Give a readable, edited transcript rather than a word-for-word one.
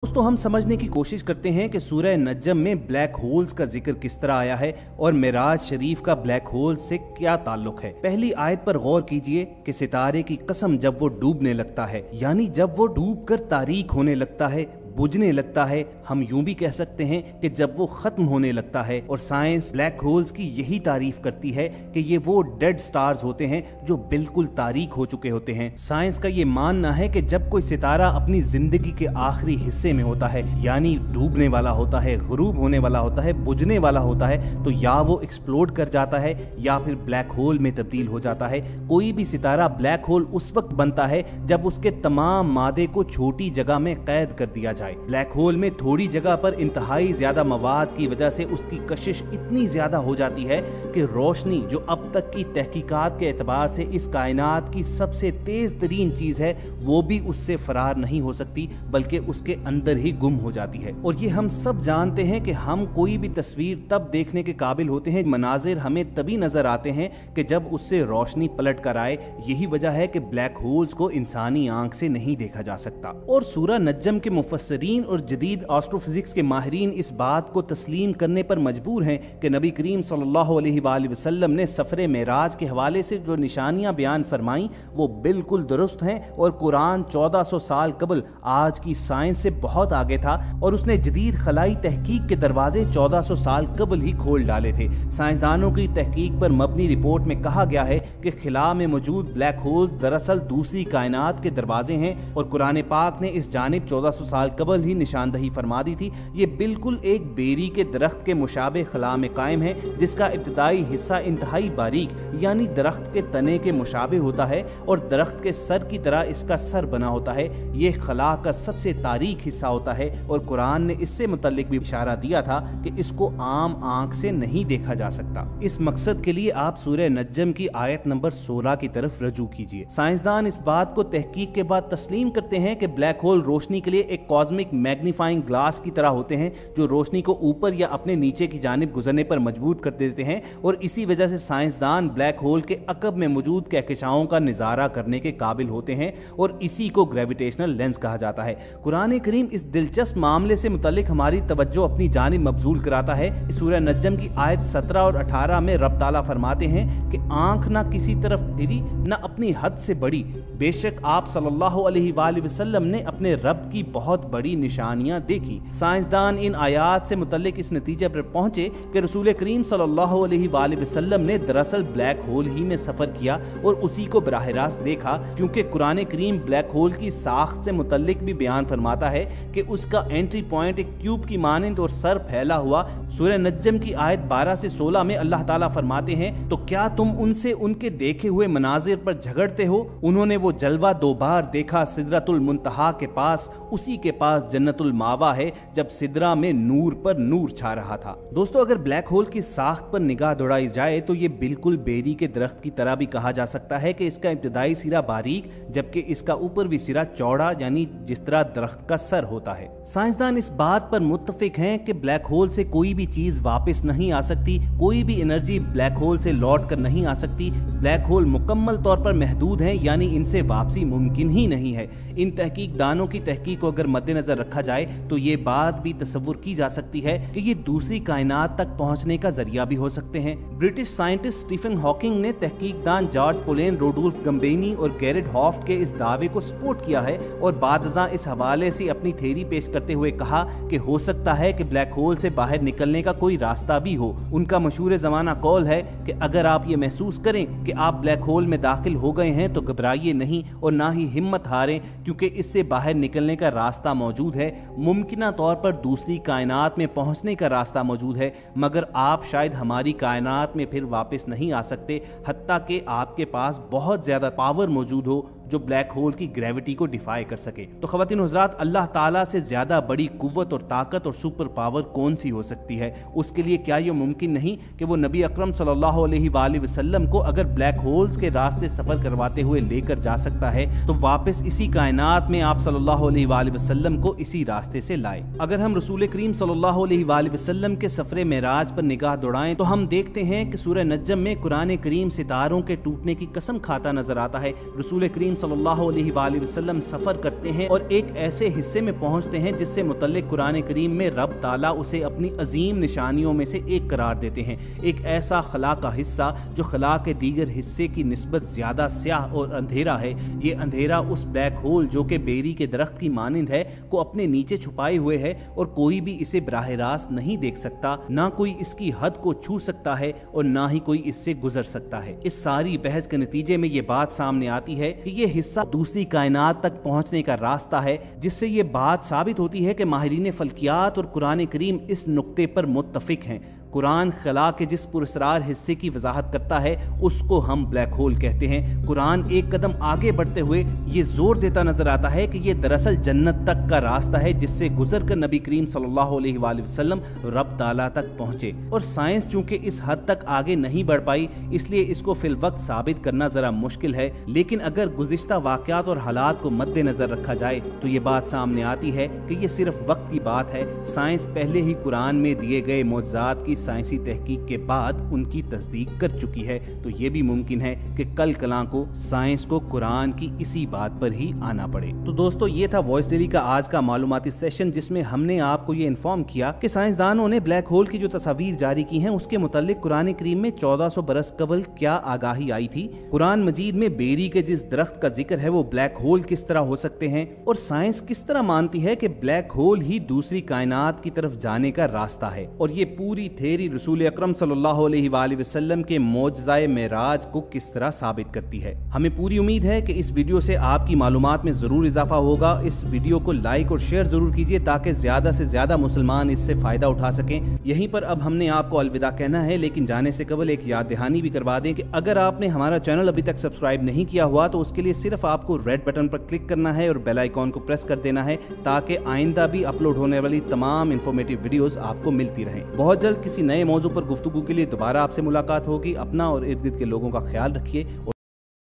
दोस्तों हम समझने की कोशिश करते हैं कि सूरह नज्म में ब्लैक होल्स का जिक्र किस तरह आया है और मिराज शरीफ का ब्लैक होल से क्या ताल्लुक है। पहली आयत पर गौर कीजिए कि सितारे की कसम जब वो डूबने लगता है, यानी जब वो डूब कर तारीक होने लगता है, बुझने लगता है, हम यूं भी कह सकते हैं कि जब वो खत्म होने लगता है। और साइंस ब्लैक होल्स की यही तारीफ करती है कि ये वो डेड स्टार्स होते हैं जो बिल्कुल तारीक हो चुके होते हैं। साइंस का ये मानना है कि जब कोई सितारा अपनी जिंदगी के आखिरी हिस्से में होता है, यानी डूबने वाला होता है, गुरूब होने वाला होता है, बुझने वाला होता है, तो या वो एक्सप्लोड कर जाता है या फिर ब्लैक होल में तब्दील हो जाता है। कोई भी सितारा ब्लैक होल उस वक्त बनता है जब उसके तमाम मादे को छोटी जगह में कैद कर दिया जाए। ब्लैक होल में थोड़ी जगह पर इंतहाई ज्यादा मवाद की वजह से उसकी कशिश इतनी ज्यादा हो जाती है कि रोशनी, जो अब तक की तहकीकात के एतबार से इस कायनात की सबसे तेज तरीन चीज है, वो भी उससे फरार नहीं हो सकती बल्कि उसके अंदर ही गुम हो जाती है। और ये हम सब जानते हैं कि हम कोई भी तस्वीर तब देखने के काबिल होते हैं, मनाजिर हमें तभी नजर आते हैं कि जब उससे रोशनी पलट कर आए। यही वजह है कि ब्लैक होल्स को इंसानी आंख से नहीं देखा जा सकता। और सूरह नज्म के मुफस्सिरीन और जदीद एस्ट्रोफिजिक्स के माहिरीन इस बात को तस्लीम करने पर मजबूर हैं कि नबी करीम सल्लल्लाहु अलैहि वसल्लम ने सफरे मेराज के हवाले से जो निशानियां बयान फरमाई वो बिल्कुल दुरुस्त हैं और कुरान 1400 साल कबल आज की साइंस से बहुत आगे था और उसने जदीद खलाई तहकीक के दरवाजे 1400 साल कबल ही खोल डाले थे। साइंसदानों की तहकीक पर मबनी रिपोर्ट में कहा गया है कि खिला में मौजूद ब्लैक होल्स दरअसल दूसरी कायनात के दरवाजे हैं और कुरान पाक ने इस जानिब 1400 साल कबल ही निशानदही फरमा दी थी। ये बिल्कुल एक बेरी के दरख्त के मुशाबे खला में कायम है, जिसका इब्तिदाई हिस्सा इंतहाई बारीक यानी दरख्त के तने के मुशाबे होता है और दरख्त के सर की तरह इसका सर बना होता है। ये खला का सबसे तारीक हिस्सा होता है और कुरान ने इससे मुतल्लिक भी इशारा दिया था कि इसको आम आंख से नहीं देखा जा सकता। इस मकसद के लिए आप सूरह नज्म की आयत नंबर 16 की तरफ रजू कीजिए। साइंसदान इस बात को तहकीक के बाद तस्लीम करते हैं कि ब्लैक होल रोशनी के लिए एक कॉस्मिक मैग्नीफाइंग ग्लास की तरह होते हैं जो रोशनी को ऊपर या अपने नीचे की जानिब गुजरने पर मजबूर कर देते हैं और इसी वजह से साइंसदान ब्लैक होल के अकब में मौजूद कहकशाओं का निजारा करने के काबिल होते हैं और इसी को ग्रेविटेशनल लेंस कहा जाता है। कुरान करीम इस दिलचस्प मामले से मुतालिक हमारी तवज्जो अपनी जानिब मबजूल कराता है। सूरह नज्म की आयत 17 और 18 में रब ताला फरमाते हैं कि आंख ना किसी तरफ फिरी ना अपनी हद से बड़ी, बेशक आप सल्लल्लाहु अलैहि वसल्लम ने अपने रब की बहुत बड़ी निशानियां देखी। साइंसदान इन आयात से मुतल्लिक इस नतीजे पर पहुंचे कि रसूल करीम सल्लल्लाहु अलैहि वसल्लम ने दरअसल ब्लैक होल ही में सफर किया और उसी को बराह रास्त देखा, क्योंकि कुरान करीम ब्लैक होल की साख्त से मुतल्लिक भी बयान फरमाता है कि उसका एंट्री पॉइंट एक ट्यूब की मानिंद और सर फैला हुआ। सूरह नज्म की आयत 12 से 16 में अल्लाह ताला फरमाते हैं, तो क्या तुम उनसे उनके देखे हुए मनाजिर पर झगड़ते हो? उन्होंने वो जलवा 2 बार देखा सिदरतुल मुंतहा के पास, उसी के पास जन्नतुल मावा है जब सिदरा में नूर पर नूर छा रहा था। दोस्तों अगर ब्लैक होल की साख्त पर निगाह दौड़ाई जाए तो ये बिल्कुल बेरी के दरख्त की तरह भी कहा जा सकता है कि इसका इब्तिदाई सिरा बारीक जबकि इसका ऊपर भी सिरा चौड़ा, यानी जिस तरह दरख्त का सर होता है। साइंसदान इस बात पर मुत्तफिक हैं कि ब्लैक होल से कोई भी चीज वापस नहीं आ सकती, कोई भी एनर्जी ब्लैक होल से लौट कर नहीं आ सकती। ब्लैक होल मुकम्मल तौर पर महदूद है, यानी इनसे वापसी मुमकिन ही नहीं है। इन तहकीक दानों की तहकीक को अगर मद्देनजर रखा जाए तो ये बात भी तस्वुर की जा सकती है कि ये दूसरी कायनात तक पहुंचने का जरिया भी हो सकते हैं। ब्रिटिश साइंटिस्ट स्टीफन हॉकिंग ने तहकीकदान जॉर्ज पोलेन, रोडोल्फ गम्बेनी और गैरेट हॉफ्ट के इस दावे को सपोर्ट किया है और बादशाह इस हवाले से अपनी थ्योरी पेश करते हुए कहा कि हो सकता है कि ब्लैक होल से बाहर निकलने का कोई रास्ता भी हो। उनका मशहूर जमाना कौल है कि अगर आप ये महसूस करें कि आप ब्लैक होल में दाखिल हो गए हैं तो घबराइए नहीं और ना ही हिम्मत हारें, क्योंकि इससे बाहर निकलने का रास्ता मौजूद है। मुमकिना तौर पर दूसरी कायनात में पहुंचने का रास्ता मौजूद है, मगर आप शायद हमारी कायनात में फिर वापस नहीं आ सकते, हत्ता कि आपके पास बहुत ज्यादा पावर मौजूद हो जो ब्लैक होल की ग्रेविटी को डिफाई कर सके। तो ख़वातीन हज़रात, अल्लाह ताला से ज्यादा बड़ी कुव्वत और ताकत और सुपर पावर कौन सी हो सकती है? उसके लिए क्या ये मुमकिन नहीं कि वो नबी अकरम सल्लल्लाहु अलैहि वसल्लम को अगर ब्लैक होल्स के रास्ते सफर करवाते हुए लेकर जा सकता है तो वापस इसी कायनात में आप सल्लल्लाहु अलैहि वसल्लम को इसी रास्ते से लाए। अगर हम रसूल करीम सल्लल्लाहु अलैहि वसल्लम के सफरे मेराज पर निगाह दौड़ाएं तो हम देखते हैं कि सूरह नज्म में कुरान करीम सितारों के टूटने की कसम खाता नजर आता है। रसूल करीम सल्लल्लाहु अलैहि वसल्लम सफर करते हैं और एक ऐसे हिस्से में पहुंचते हैं जिससे मुतल्लिक कुरान करीम में रब ताला उसे अपनी अजीम निशानियों में से एक करार देते हैं। एक ऐसा खला का हिस्सा जो खला के दीगर हिस्से की निस्बत ज्यादा स्याह और अंधेरा है। ये अंधेरा उस ब्लैक होल जो कि बेरी के दरख्त की मानिंद है को अपने नीचे छुपाए हुए है और कोई भी इसे बराह रास्त नहीं देख सकता, ना कोई इसकी हद को छू सकता है और ना ही कोई इससे गुजर सकता है। इस सारी बहस के नतीजे में ये बात सामने आती है कि ये हिस्सा दूसरी कायनात तक पहुंचने का रास्ता है, जिससे ये बात साबित होती है कि माहिरीन फल्कियात और कुरान करीम इस नुक्ते पर मुत्तफिक हैं। कुरान खला के जिस पुरस्रार हिस्से की वजाहत करता है उसको हम ब्लैक होल कहते हैं। कुरान एक कदम आगे बढ़ते हुए ये जोर देता नजर आता है कि ये दरअसल जन्नत तक का रास्ता है जिससे गुजर कर नबी करीम सल्लल्लाहु अलैहि वसल्लम रब ताला तक पहुंचे। और साइंस चूंकि इस हद तक आगे नहीं बढ़ पाई इसलिए इसको फिल वक्त साबित करना जरा मुश्किल है, लेकिन अगर गुज़िश्ता वाक़यात और हालात को मद्देनजर रखा जाए तो ये बात सामने आती है कि ये सिर्फ वक्त की बात है। साइंस पहले ही कुरान में दिए गए मौजज़ात की साइंसी तहकीक के बाद उनकी तस्दीक कर चुकी है, तो ये भी मुमकिन है कि कल कलां को साइंस को कुरान की इसी बात पर ही आना पड़े। तो दोस्तों ये था वॉइस डेली का आज का मालूमाती सेशन जिसमें हमने आपको ये इन्फॉर्म किया कि साइंसदानों ने ब्लैक होल की जो तस्वीर जारी की हैं उसके मुतालिक कुरान करीम में 1400 बरस कबल क्या आगाही आई थी, कुरान मजीद में बेरी के जिस दरख्त का जिक्र है वो ब्लैक होल किस तरह हो सकते हैं और साइंस किस तरह मानती है कि ब्लैक होल ही दूसरी कायनात की तरफ जाने का रास्ता है। और ये पूरी थ्योरी रसूल अकरम सल्लल्लाहु अलैहि वसल्लम के मौजज़ाए मेराज को किस तरह साबित करती है। हमें पूरी उम्मीद है कि इस वीडियो से आपकी मालूमात में जरूर इजाफा होगा। इस वीडियो को लाइक और शेयर जरूर कीजिए ताकि ज्यादा से ज्यादा मुसलमान इससे फायदा उठा सकें। यहीं पर अब हमने आपको अलविदा कहना है, लेकिन जाने से कबल एक याद दहानी भी करवा दें कि अगर आपने हमारा चैनल अभी तक सब्सक्राइब नहीं किया हुआ तो उसके लिए सिर्फ आपको रेड बटन पर क्लिक करना है और बेल आइकॉन को प्रेस कर देना है ताकि आइंदा भी अपलोड होने वाली तमाम इंफॉर्मेटिव वीडियोस आपको मिलती रहें। बहुत जल्द किसी नए मौजू पर गुफ्तगू के लिए दोबारा आपसे मुलाकात होगी। अपना और इर्द गिर्द के लोगों का ख्याल रखिए।